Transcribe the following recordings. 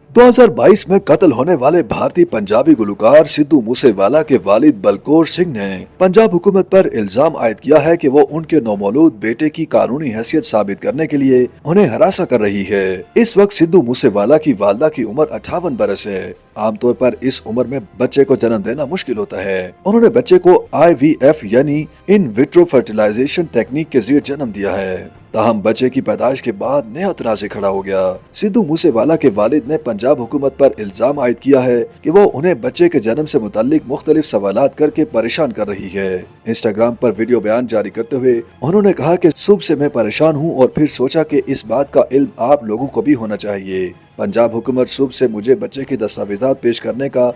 2022 में कत्ल होने वाले भारतीय पंजाबी गुलकार सिद्धू मूसेवाला के वालिद बलकौर सिंह ने पंजाब हुकूमत पर इल्जाम आयद किया है कि वो उनके नौमौलूद बेटे की कानूनी हैसियत साबित करने के लिए उन्हें हरासा कर रही है। इस वक्त सिद्धू मूसेवाला की वालदा की उम्र 58 बरस है। आमतौर पर इस उम्र में बच्चे को जन्म देना मुश्किल होता है। उन्होंने बच्चे को IVF यानी इन विट्रो फर्टिलाइजेशन टेक्निक के जरिए जन्म दिया है। ताहम बच्चे की पैदाइश के बाद नया तनाज़े खड़ा हो गया। सिद्धू मूसेवाला के वालिद ने पंजाब हुकूमत पर इल्जाम आयद किया है कि वो उन्हें बच्चे के जन्म से मुताल्लिक मुख्तलिफ सवालात करके परेशान कर रही है। इंस्टाग्राम पर वीडियो बयान जारी करते हुए उन्होंने कहा कि सुबह से मैं परेशान हूँ और फिर सोचा कि इस बात का इल्म आप लोगों को भी होना चाहिए। पंजाब हुकूमत सुबह से मुझे बच्चे की दस्तावेजात पेश करने का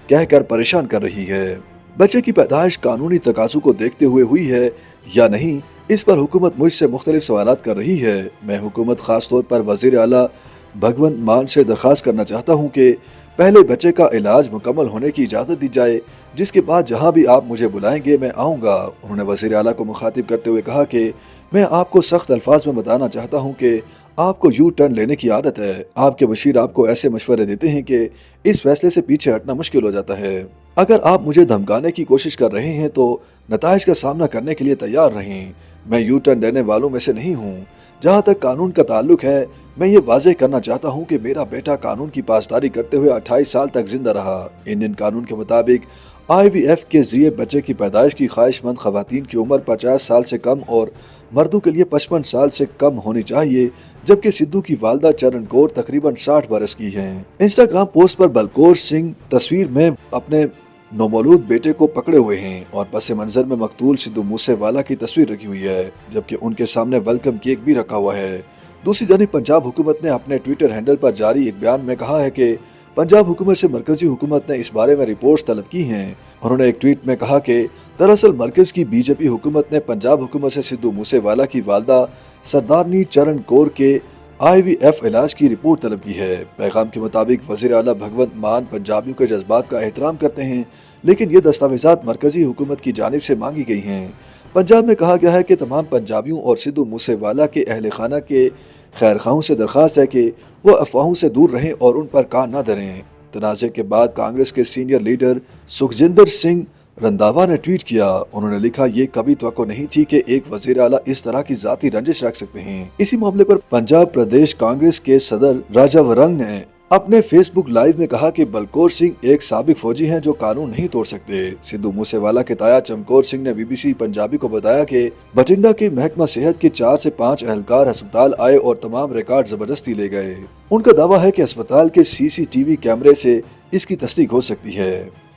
कहकर परेशान कर रही है। बच्चे की पैदाइश कानूनी तकाज़ों को देखते हुए हुई है या नहीं, इस पर हुकूमत मुझसे मुख्तलिफ सवालात कर रही है। मैं हुकूमत खास तौर पर वज़ीर आला भगवंत मान से दरख्वास्त करना चाहता हूँ कि पहले बच्चे का इलाज मुकम्मल होने की इजाज़त दी जाए, जिसके बाद जहाँ भी आप मुझे बुलाएंगे मैं आऊँगा। उन्होंने वज़ीर आला को मुखातिब करते हुए कहा कि मैं आपको सख्त अल्फाज में बताना चाहता हूँ कि आपको यू टर्न लेने की आदत है। आपके मुशीर आपको ऐसे मशवरे देते हैं कि इस फैसले से पीछे हटना मुश्किल हो जाता है। अगर आप मुझे धमकाने की कोशिश कर रहे हैं तो नताइज का सामना करने के लिए तैयार रहें। मैं यू टर्न लेने वालों में से नहीं हूँ। जहाँ तक कानून का ताल्लुक है, मैं ये वाज़ेह करना चाहता हूँ कि मेरा बेटा कानून की पासदारी करते हुए 28 साल तक जिंदा रहा। इंडियन कानून के मुताबिक IVF के जरिए बच्चे की पैदाइश की ख्वाहिशमंद खवातीन की उम्र 50 साल से कम और मर्दों के लिए 55 साल से कम होनी चाहिए, जबकि सिद्धू की वालदा चरण कौर तकरीबन 60 बरस की हैं। इंस्टाग्राम पोस्ट पर बलकौर सिंह तस्वीर में अपने नौमौलूद बेटे को पकड़े हुए हैं और पस मंजर में मकतूल सिद्धू मूसेवाला की तस्वीर रखी हुई है, जबकि उनके सामने वेलकम केक भी रखा हुआ है। दूसरी जानिब पंजाब हुकूमत ने अपने ट्विटर हैंडल पर जारी एक बयान में कहा है कि पंजाब हुकूमत से मरकजी हुकूमत ने इस बारे में रिपोर्ट्स तलब की हैं। उन्होंने एक ट्वीट में कहा कि दरअसल मरकज की बीजेपी हुकूमत ने पंजाब हुकूमत से सिद्धू मूसेवाला की वालदा सरदारनी चरण कौर के IVF इलाज की रिपोर्ट तलब की है। पैगाम के मुताबिक वज़ीर आला भगवंत मान पंजाबियों के जज्बात का एहतराम करते हैं, लेकिन ये दस्तावेजात मरकजी हुकूमत की जानिब से मांगी गई हैं। पंजाब में कहा गया है कि तमाम पंजाबियों और सिद्धू मूसेवाला के अहल खाना के खैरखाओं से दरख्वास्त है कि वो अफवाहों से दूर रहें और उन पर कान न धरें। तनाज़े के बाद कांग्रेस के सीनियर लीडर सुखजिंदर सिंह रंधावा ने ट्वीट किया। उन्होंने लिखा, ये कभी तवक्को नहीं थी कि एक वज़ीर आला इस तरह की जाती रंजिश रख सकते हैं। इसी मामले पर पंजाब प्रदेश कांग्रेस के सदर राजा वरंग ने अपने फेसबुक लाइव में कहा कि बलकौर सिंह एक साबिक फौजी हैं जो कानून नहीं तोड़ सकते। सिद्धू मूसेवाला के ताया चमकौर सिंह ने BBC पंजाबी को बताया कि बठिंडा के महकमा सेहत के 4 से 5 एहलकार अस्पताल आए और तमाम रिकॉर्ड जबरदस्ती ले गए। उनका दावा है कि अस्पताल के CCTV कैमरे से इसकी तस्दीक हो सकती है।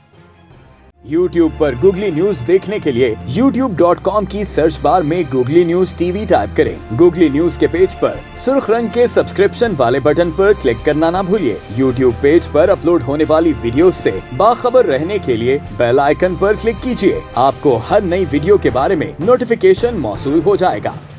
YouTube पर गूगली न्यूज देखने के लिए youtube.com की सर्च बार में गूगली न्यूज TV टाइप करें। गूगली न्यूज के पेज पर सुर्ख रंग के सब्सक्रिप्शन वाले बटन पर क्लिक करना ना भूलिए। YouTube पेज पर अपलोड होने वाली वीडियोस से बाखबर रहने के लिए बेल आइकन पर क्लिक कीजिए। आपको हर नई वीडियो के बारे में नोटिफिकेशन मौसूल हो जाएगा।